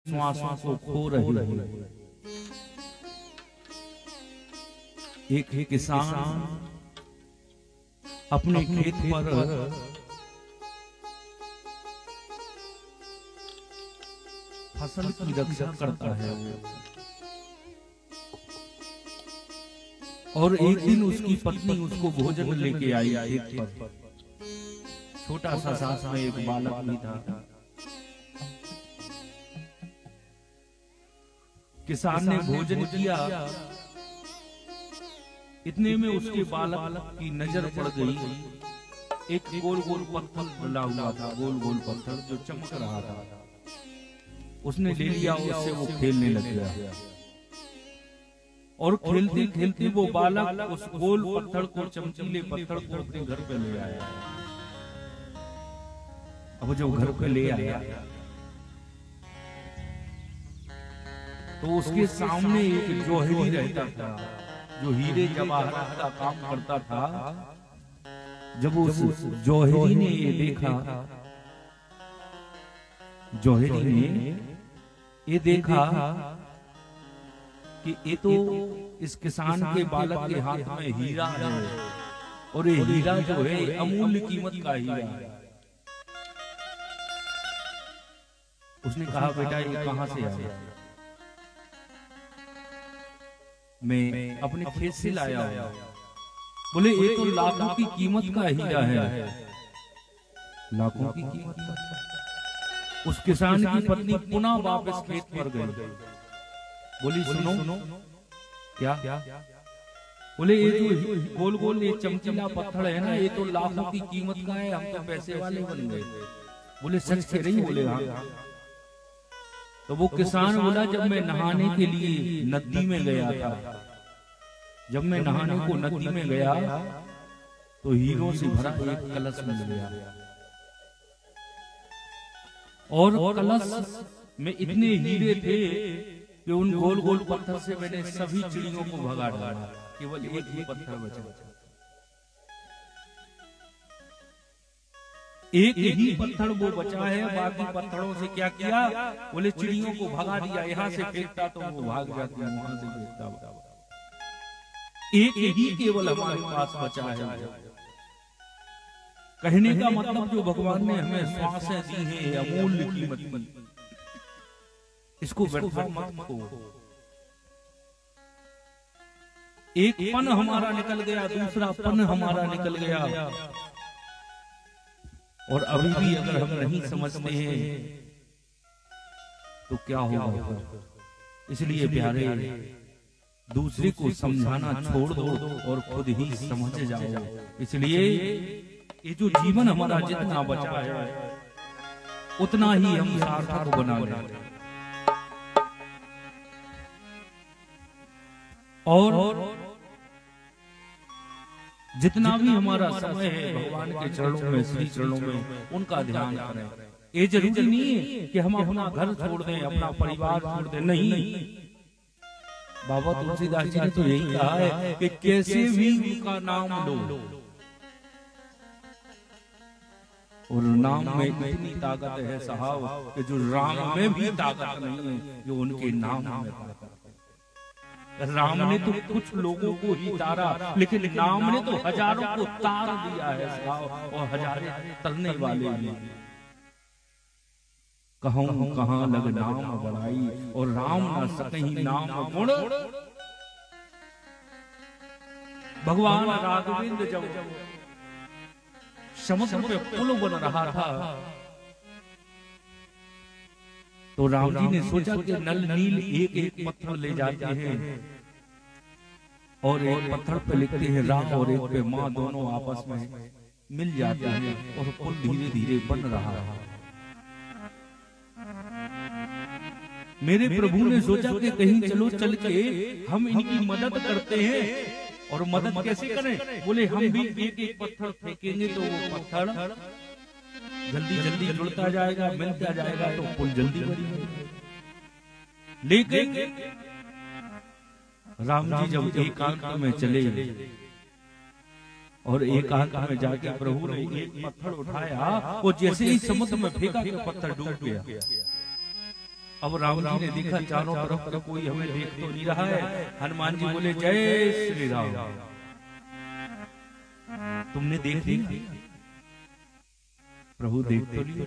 श्वासों को खो रही है। एक किसान अपने खेत पर फसल की रक्षा करता है और एक दिन उसकी पत्नी उसको भोजन लेके आई खेत पर। छोटा सा साथ में एक बालक भी था। किसान ने भोजन किया, इतने में उसके बालक की नजर पड़ गई एक गोल गोल पत्थर डला हुआ था, गोल गोल पत्थर जो चमक रहा था। उसने ले लिया, उससे वो खेलने लग गया और खेलते खेलते वो बालक उस गोल पत्थर को, चमकीले पत्थर को अपने घर पे ले आया। अब जब घर पे ले आया तो उसके सामने एक जौहरी रहता था जो हीरे जवाहरात का काम करता था। जब उस जौहरी ने ये देखा, जौहरी ने ये देखा कि ये तो इस किसान के बालक के हाथ में हीरा है और ये हीरा जो है अमूल्य कीमत का हीरा है। उसने कहा, बेटा ये कहां से आया? मैं अपने खेत से लाया हूं। बोले ये तो लाखों की कीमत का हीरा है। लाखों की कीमत का। उस किसान की पत्नी पुनः वापस खेत पर गई। बोली सुनो क्या? बोले ये जो गोल गोल ये चमकीला पत्थर है ना, ये तो लाखों की कीमत का है, हम तो पैसे वाले बन गए। बोले सच कह रही? बोले हाँ। तो वो किसान बोला, जब मैं नहाने के लिए नदी में गया था, जब मैं नहाने को नदी में गया तो हीरों से भरा एक कलश मिल गया और कलश में इतने हीरे थे कि उन गोल गोल पत्थर से मैंने सभी चिड़ियों को भगा डाला, केवल एक ही पत्थर बचा। एक ही पत्थर वो बचा है, बाकी पत्थरों से क्या किया? बोले चिड़ियों को भगा दिया। यहाँ से फेंकता तो वो भाग जाती, वहां से फेंकता। एक ही केवल हमारे पास बचा है। कहने का मतलब जो भगवान ने हमें श्वासें दी है अमूल्य कीमत की, इसको व्यर्थ मत खो। एक पन हमारा निकल गया, दूसरा पन हमारा निकल गया और अभी भी अगर हम नहीं समझते हैं तो क्या होगा? इसलिए प्यारे, दूसरे को समझाना छोड़ दो और खुद ही समझ जाओ। इसलिए ये जो जीवन हमारा जितना बचा है उतना ही हम सार्थक बना लें और जितना भी हमारा समय है भगवान के चरणों में, श्री चरणों में, उनका ध्यान करें। ये जरूरी नहीं है कि हम अपना घर छोड़ दें, अपना परिवार छोड़ दें। नहीं, बाबा तुलसीदास जी ने तो यही कहा है कि कैसे भी उनका नाम लो और नाम में इतनी ताकत है साहब कि जो राम में भी ताकत नहीं है जो उनके नाम में ताकत है। राम ने तो कुछ लोगों को ही तारा, लेकिन नाम ने तो हजारों को तार दिया है साहब, और हजारे तरने वाले भी। कहूं कहां लग नाम बढ़ाई और राम न सकहीं नाम गुण। भगवान राघवेंद्र जब समुद्र पे पुल बन रहा था तो राम जी ने सोचा कि नल नील एक एक पत्थर ले जाते हैं और एक पत्थर पे लिखते हैं राम और एक पे माँ, दोनों आपस में मिल जाते हैं और पुल धीरे धीरे बन रहा है। मेरे प्रभु ने सोचा कि कहीं चलो चल के हम इनकी मदद करते हैं। और मदद कैसे करें? बोले हम भी एक एक पत्थर फेंकेंगे तो वो पत्थर जल्दी जल्दी जुड़ता जाएगा, मिलता जाएगा तो पुल जल्दी बनेगा। लेकिन राम जी जब एकांत में चले और एकांत में जाके प्रभु ने एक पत्थर उठाया, वो जैसे ही समुद्र में फेंका तो पत्थर डूब गया। अब राम जी ने देखा चारों तरफ तो कोई हमें देख तो नहीं रहा है। हनुमान जी बोले जय श्री राम। तुमने देख लिया? प्रभु देख तो लिया,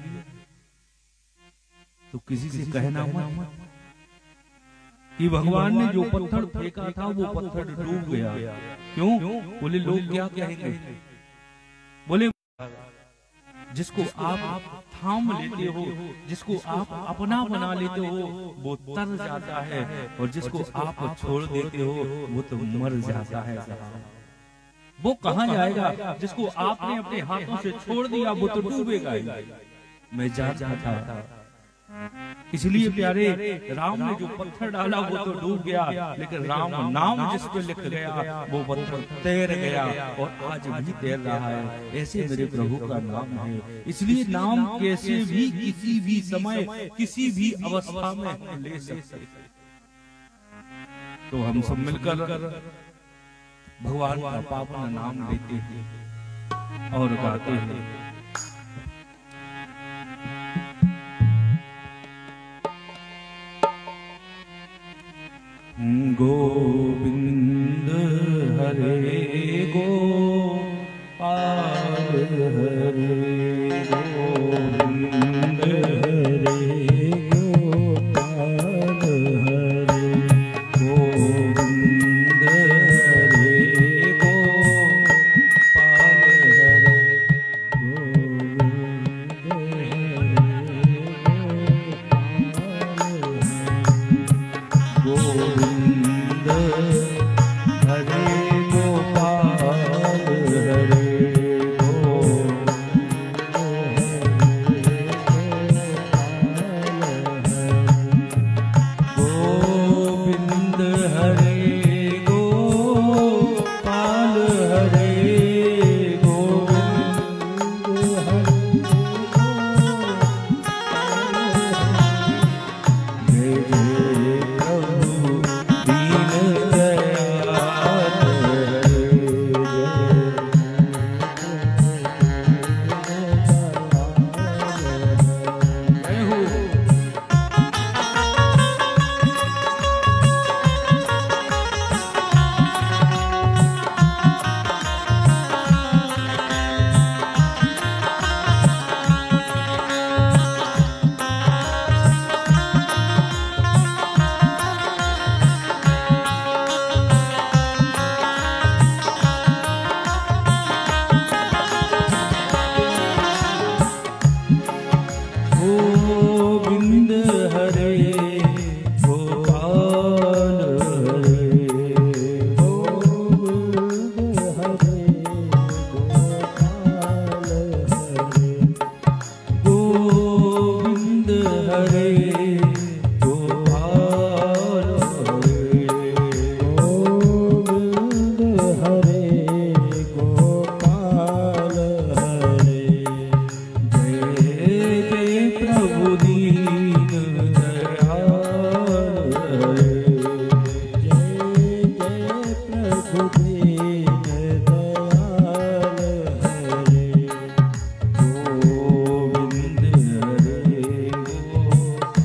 तो किसी से कहना मत कि भगवान ने जो पत्थर फेंका था वो पत्थर डूब गया। क्यों? बोले लोग क्या कहेंगे? बोले जिसको आप थाम लेते हो, जिसको आप अपना बना लेते हो, वो तर जाता है, और जिसको आप छोड़ देते हो वो तो मर जाता है। वो कहाँ जाएगा? जिसको आपने अपने हाथों से छोड़ दिया वो तो डूबेगा ही। मैं जानता था, इसलिए प्यारे राम ने जो पत्थर डाला वो तो डूब गया, लेकिन राम नाम जिस पे लिख गया वो पत्थर तैर गया और आज भी तैर रहा है। ऐसे मेरे प्रभु का नाम है। इसलिए नाम कैसे भी, किसी भी समय, किसी भी अवस्था में हम ले सकते। तो हम सब मिलकर भगवान का पावन नाम लेते हैं और गाते हैं। गोविंद हरे गोपाल हरे गोविंद हरे गोपाल हरे गोविंद हरे गोपाल हरे गोविंद हरे गोपाल हरे गोविंद हरे गोपाल हरे गोविंद हरे गोपाल हरे गोविंद हरे गोपाल हरे गोविंद हरे गोपाल हरे गोविंद हरे गोपाल हरे जय जय प्रभु दीन दयाल हरे जय जय प्रभु दीन दयाल हरे गोविंद हरे गोपाल हरे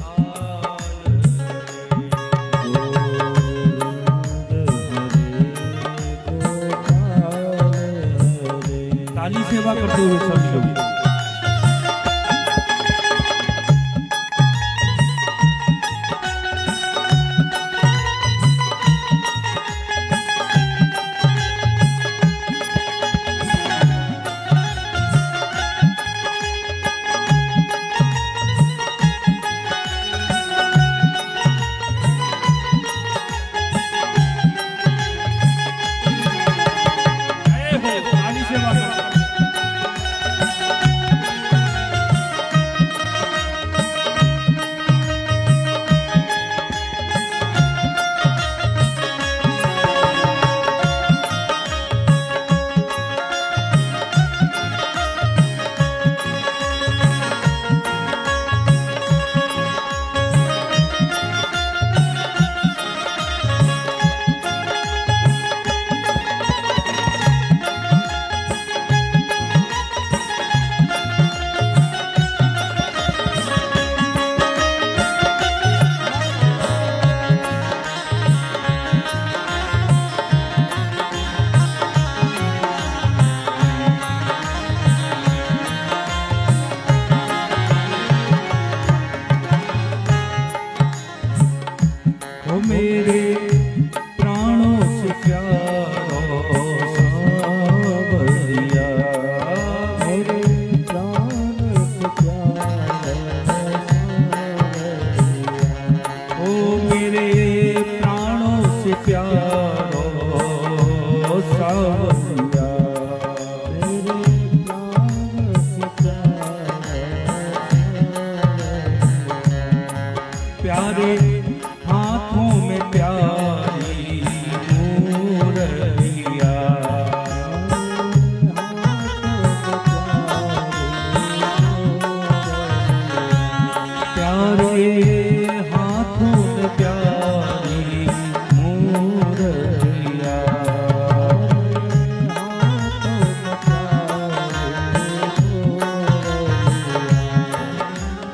ताली सेवा करते हुए सभी लोग ताली सेवा करते मेरे प्राणों से प्यारो सावरिया, मेरे प्राण से प्यारे ओ मेरे प्राणों से प्यारो सावरिया, मेरे प्राण से प्यारे हाथों में प्यारी मुरलिया, प्यारे हाथों में प्यारी मुरलिया,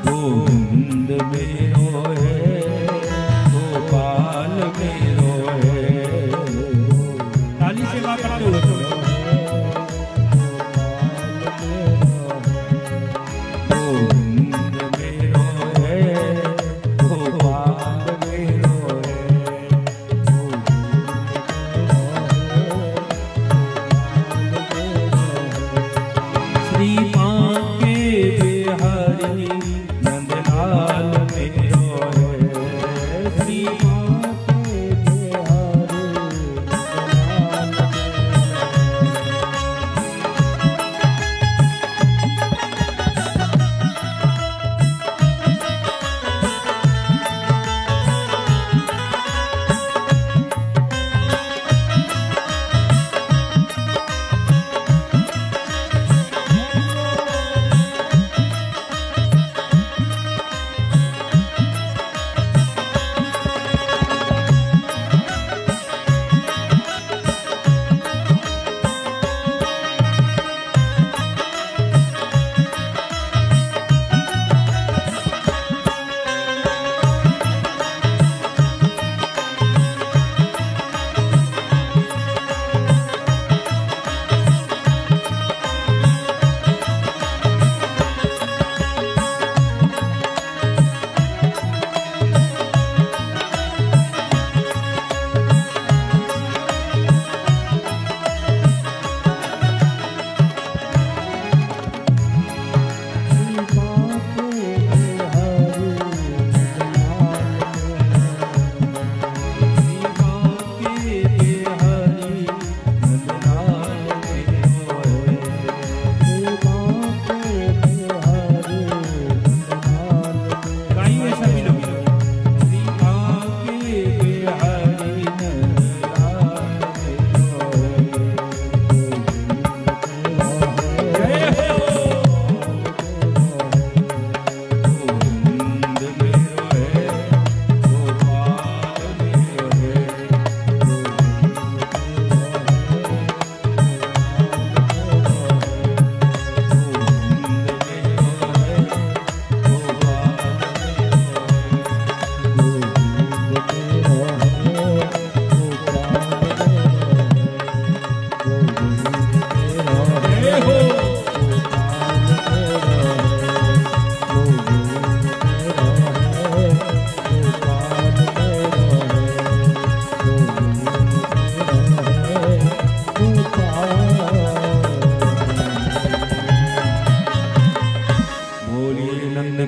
गोविंद मेरो है, गोपाल मेरो है। ताली से बात करते हुए गोविंद मेरो है, गोपाल मेरो है। श्री पाके बिहारी नंदलाल मेरो है, श्री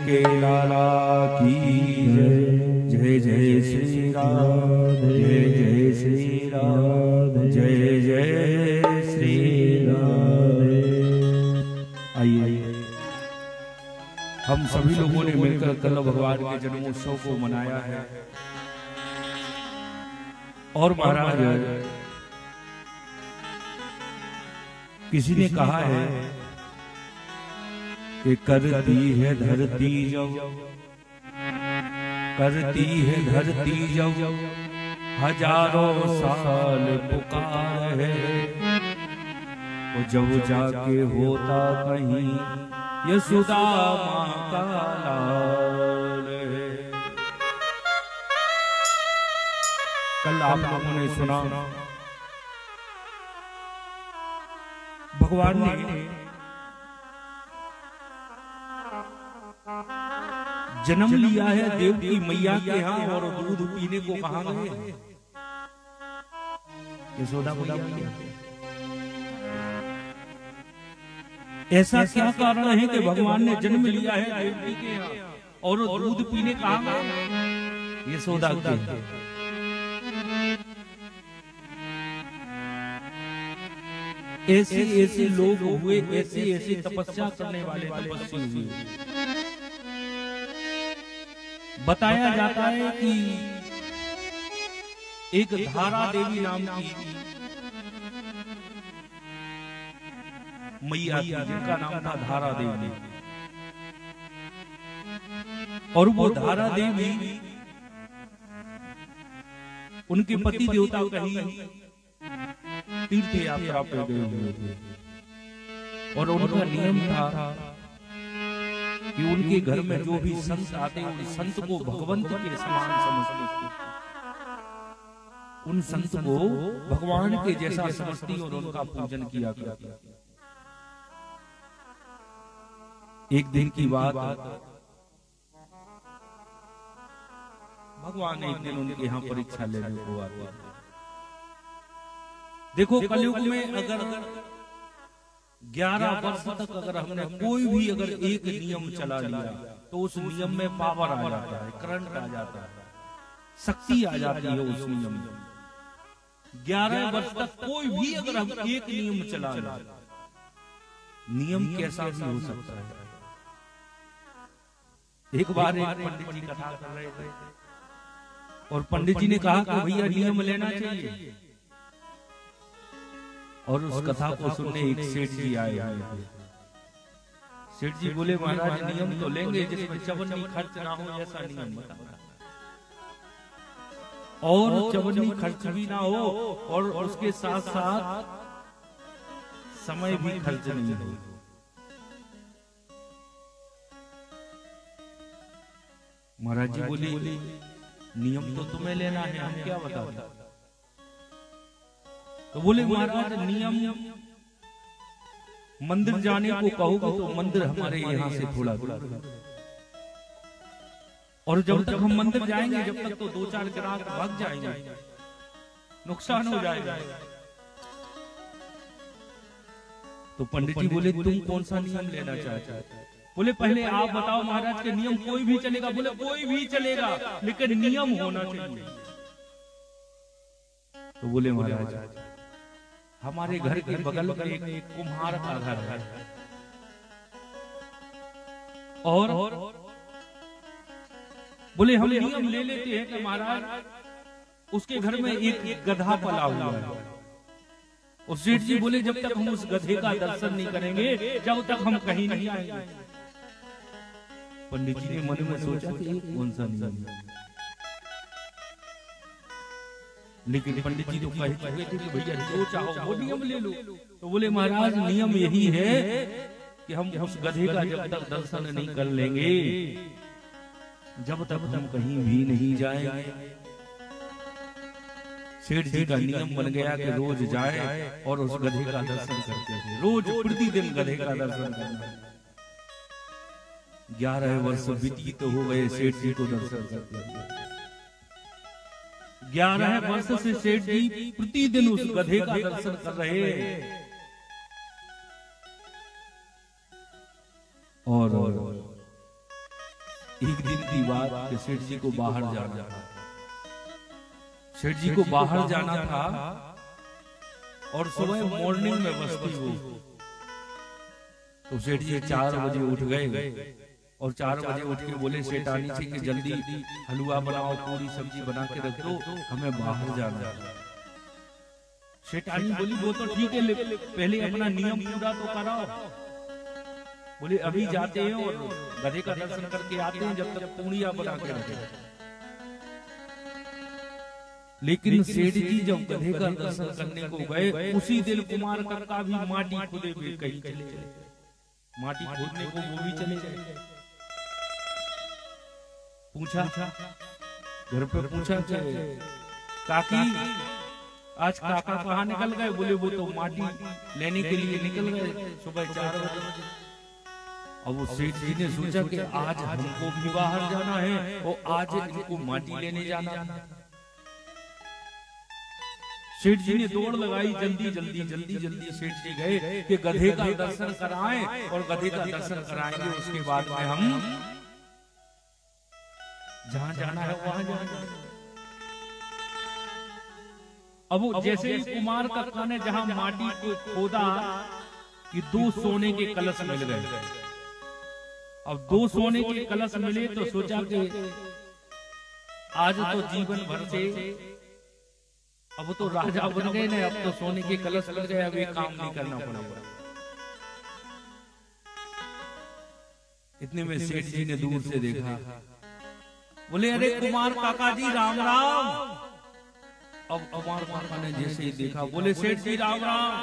के लाला की जय। जय जय श्री राधे, जय जय श्री राधे, जय जय श्री राधे। आइए हम सभी लोगों ने मिलकर कल भगवान के जन्मोत्सव को मनाया है। और महाराज किसी ने कहा है कि करती है धरती जब, करती है धरती जब हजारों साल पुकार है, वो जब जाके होता कहीं यशोदा माँ का लाल है। कल आप लोगों ने सुना भगवान ने जन्म लिया है देव की मैया के यहाँ और दूध पीने को कहाँ गए? यशोदा मैया। ऐसा क्या कारण है कि भगवान ने जन्म लिया है देवकी के यहाँ और दूध पीने कहाँ गए? यशोदा के। ऐसे ऐसे लोग हुए, ऐसे ऐसे तपस्या करने वाले तपस्वी हुए। बताया जाता है कि एक धारा देवी नाम की मैया थी, जिनका नाम था धारा देवी। और वो धारा देवी उनके पति देवता कहीं तीर्थ यात्रा पे गए हुए थे और उनका नियम था कि उनके घर में जो भी संत आते उन संत को भगवंत के समान समझते थे, उन संत को भगवान के जैसा समझती और उनका पूजन किया करती। एक दिन की बात, भगवान एक दिन उनके यहाँ परीक्षा लेने को आते। देखो कलयुग में अगर 11 वर्ष तक अगर हमने कोई भी अगर एक नियम चला लिया तो उस नियम में पावर आ जाता है, करंट आ जाता है, शक्ति आ जाती है उस नियम में। 11 वर्ष तक कोई भी अगर हम एक नियम चला लें, नियम कैसा भी हो सकता है। एक बार एक पंडित जी कथा कर रहे थे और पंडित जी ने कहा कि भैया नियम लेना चाहिए। और उस कथा को सुनने एक सेठ जी आए हुए थे। सेठ जी बोले महाराज नियम तो लेंगे जिसमें चवन्नी खर्च ना हो ऐसा नियम बताना, और चवन्नी खर्च भी ना हो और उसके साथ साथ समय भी खर्च नहीं हो। महाराज जी बोले नियम तो तुम्हें लेना है, हम क्या बताते। तो बोले महाराज नियम मंदिर जाने को कहोगे तो मंदिर हमारे यहाँ से थोड़ा दूर है, और जब तक हम मंदिर जाएंगे जब तक तो 2-4 ग्राहक भाग जाएंगे, नुकसान हो जाएगा। तो पंडित जी बोले तुम कौन सा नियम लेना चाहते हो? बोले पहले आप बताओ महाराज के नियम कोई भी चलेगा। बोले कोई भी चलेगा लेकिन नियम होना चाहिए। तो बोले महाराज हमारे घर के बगल में एक कुम्हार का घर है और बोले हम नियम ले लेते हैं कि महाराज उसके घर में एक गधा पला हुआ है। और सेठ जी बोले जब तक हम उस गधे का दर्शन नहीं करेंगे जब तक हम कहीं नहीं आएंगे। पंडित जी ने मन में सोचा कि कौन सा नियम है, लेकिन पंडित जी तो कह चुके थे कि भैया जो चाहो वो नियम ले लो। तो बोले महाराज नियम यही है कि हम उस गधे का जब तक दर्शन नहीं कर लेंगे जब तक हम कहीं भी नहीं जाएंगे। सेठ जी का नियम बन गया कि रोज जाए और उस गधे का दर्शन करते थे, रोज प्रतिदिन गधे का दर्शन करना। 11 वर्ष व्यतीत हो गए सेठ जी को दर्शन करते। 11 वर्ष से सेठ जी प्रतिदिन उस गधे का दर्शन कर रहे हैं। और एक दिन की बात कि सेठ जी को बाहर जाना था। सेठ जी को बाहर जाना था और सुबह मॉर्निंग में बस्ती हो तो सेठ जी 4 बजे उठ गए और 4 बजे उठ के बोले सेठानी से कि जल्दी हलवा बनाओ, पूरी सब्जी बना के रख दो, हमें बाहर जाना है। सेठानी बोली वो तो ठीक है पहले अपना नियम पूरा तो कराओ। बोले अभी जाते हैं और गधे का दर्शन करके आते हैं जब तक पूड़ियां बना के रखे। लेकिन सेठ जी जब गधे का दर्शन करने को गए उसी दिन कुमार का भी माटी खुदे भी कहीं चले गए, माटी खोदने को वो भी चले गए। पूछा घर पे पूछा काकी आज काका कहाँ निकल गए? बोले वो तो माटी लेने के लिए निकल गए सुबह 4 बजे। अब वो सेठ जी ने सोचा कि आज हमको भी बाहर जाना है और आज इनको माटी लेने जाना है। सेठ जी ने दौड़ लगाई, जल्दी सेठ जी गए कि गधे का दर्शन कराएं और गधे का दर्शन कराएंगे, उसके बाद में हम जहां जाना है वहां जाना। अब जैसे ही कुमार कक्का ने जहां माटी को खोदा कि 2 सोने के कलश मिल गए। अब 2 सोने के कलश मिले तो सोचा कि आज तो जीवन भर से अब तो राजा बन गए ना, अब तो सोने के कलश मिल गए, अब ये काम नहीं करना पड़ा। इतने में सेठ जी ने दूर से देखा, बोले अरे कुमार काका जी राम राम। अब कुमार काका ने जैसे ही देखा बोले सेठ जी राम राम।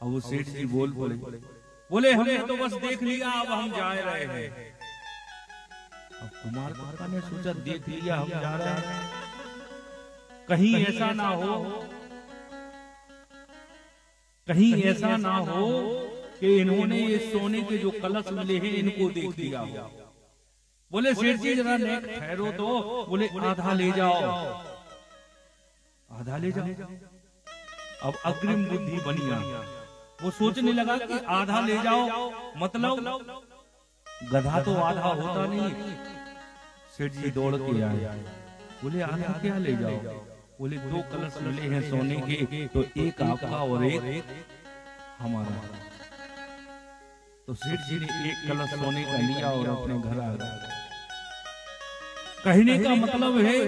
अब वो सेठ जी बोले हमने तो बस देख लिया, अब हम जा रहे हैं। अब कुमार काका ने सोचा देख लिया हम जा रहे हैं, कहीं ऐसा ना हो कि इन्होंने ये सोने के जो कलश मिले हैं इनको देख लिया हो। बोले सेठ जी जरा नेक ठहरो तो, बोले आधा ले जाओ। अब अग्रिम बुद्धि बनी गई, वो सोचने लगा कि आधा ले जाओ मतलब गधा तो आधा होता नहीं। सेठ जी दौड़ के आए, बोले आधा क्या ले जाओ? बोले 2 कलश मिले हैं सोने के, तो एक आपका और एक हमारा। तो सेठ जी ने 1 कलश सोने का लिया और अपने घर आ गए। कहने का मतलब है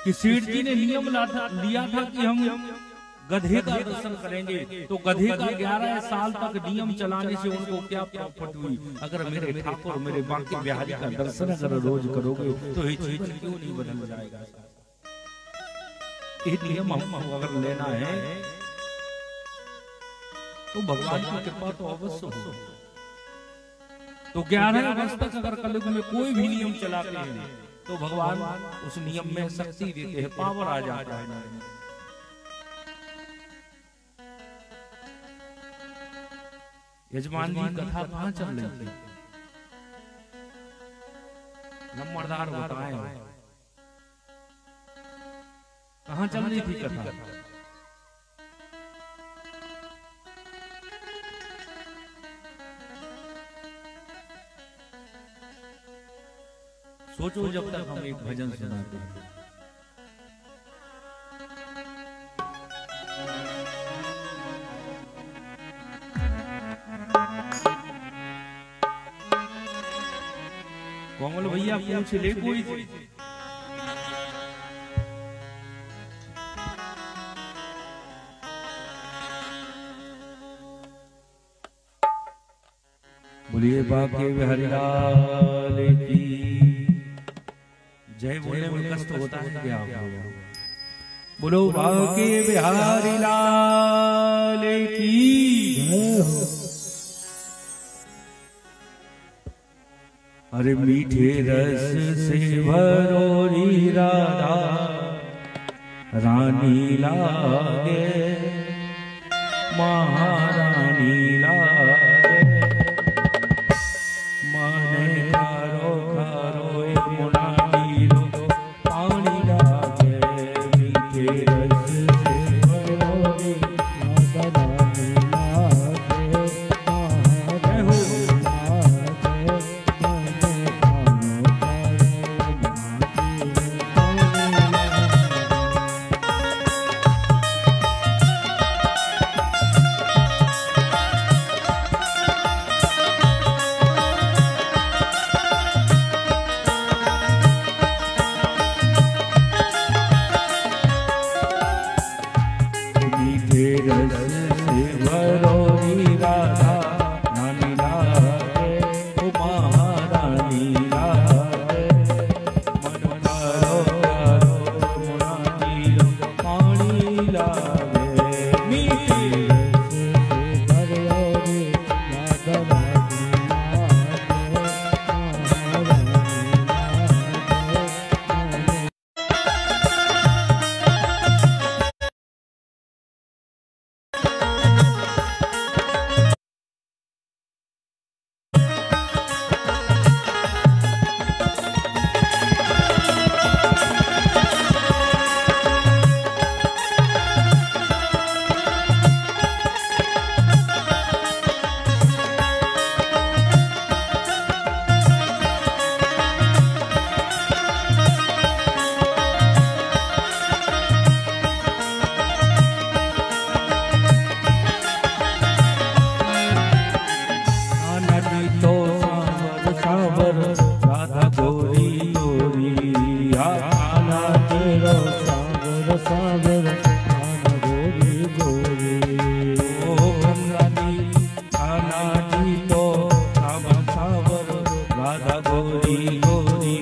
कि सेठ जी ने नियम लिया था कि हम गधे का दर्शन करेंगे, तो गधे का 11 साल तक नियम चलाने से उनको क्या प्रॉफिट हुई? अगर मेरे ठाकुर मेरे बांके बिहारी का दर्शन अगर रोज करोगे तो ये जीवन क्यों नहीं बदल जाएगा? ये नियम हमको अगर लेना है तो भगवान की कृपा तो अवश्य हो। तो 11 वर्ष तक अगर कलयुग में कोई भी नियम चलाते हैं तो भगवान उस नियम में शक्ति देते हैं, पावर आ जाता है। यजमान जी कथा कहाँ चल रही थी? नंबरदार बताएं कहाँ चल रही थी कथा? सोचो जब तक हम एक भजन सुनाते हैं। कोमल भैया पूछ ले कोई बोलिए बाके बिहारी लाल की जय। बोलने में कष्ट होता है क्या? बोलो बाके बिहारी लाल की जय हो। अरे मीठे रस से भरोरी राधा रानी लागे, महारानी लागे। माने खारो खारो मुनानी रो पानी लागे, मीठे रस से भरोरी राधा रानी लागे, खाना तेरो सागर सागर खाना गोरी गोरी ओ गंगा दी खाना दी तो सावर सावर राधा गोरी गोरी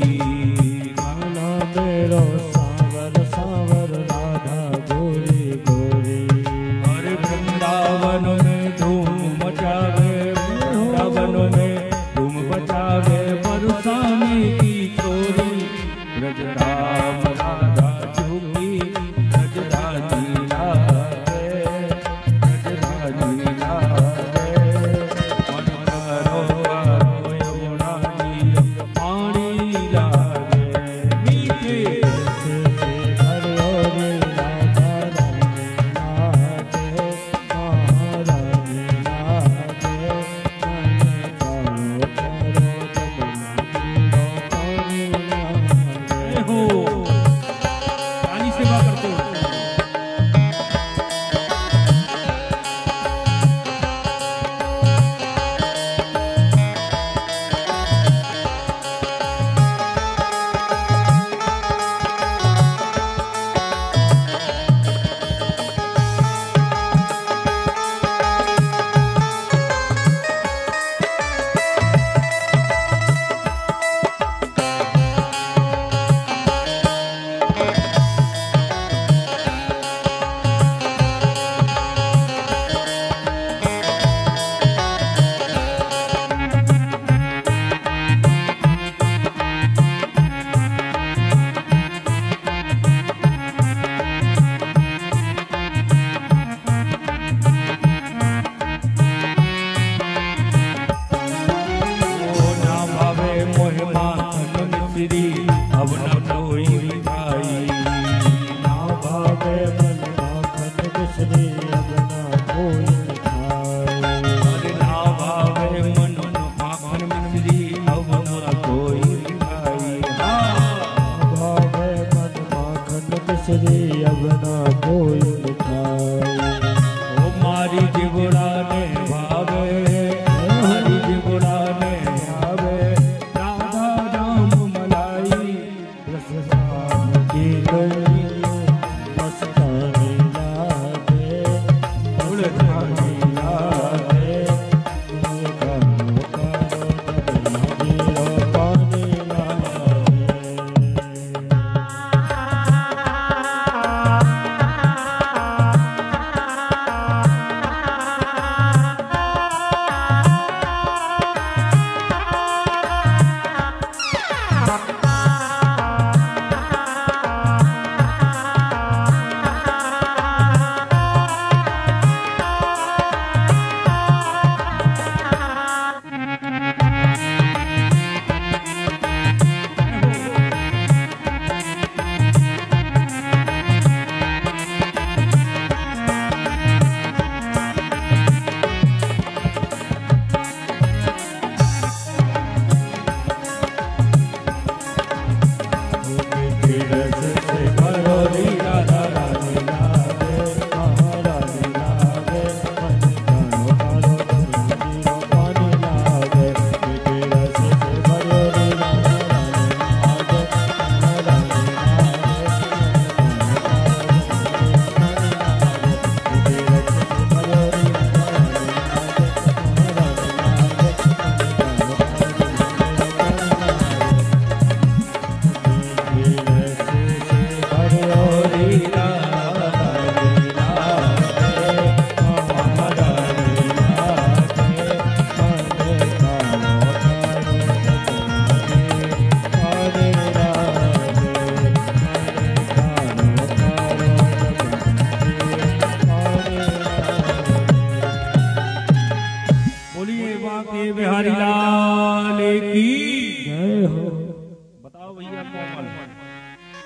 खाना तेरो सावर सावर राधा गोरी गोरी अरे वृंदावन में धूम मचावे वृंदावन में धूम मचावे बरसाने की छोरी ब्रज राम राधा चुकी ब्रज रानी लागे ब्रज रानी लागे मन करो यमुना जी पानी लागे मीठे हरिओरी राधा रानी लागे महारानी लागे मन करो करो जय हो पानी सेवा करते हो अब न कोई मिठाई ना भावे मन माखन बिसरी अब ना कोई मिठाई अरे ना भावे मन माखन मिश्री अब न कोई मिठाई भावे मन माखन बिसरी अब ना कोई मिठाई ओ मारी जिगुड़ा ने भावे मारी जिगुड़ा ने भावे राधा राम मलाई रस राम की गली मस्तानी लागे उड़ानी लागे कानो कानो नदियो पानी लागे बिहारी लाल की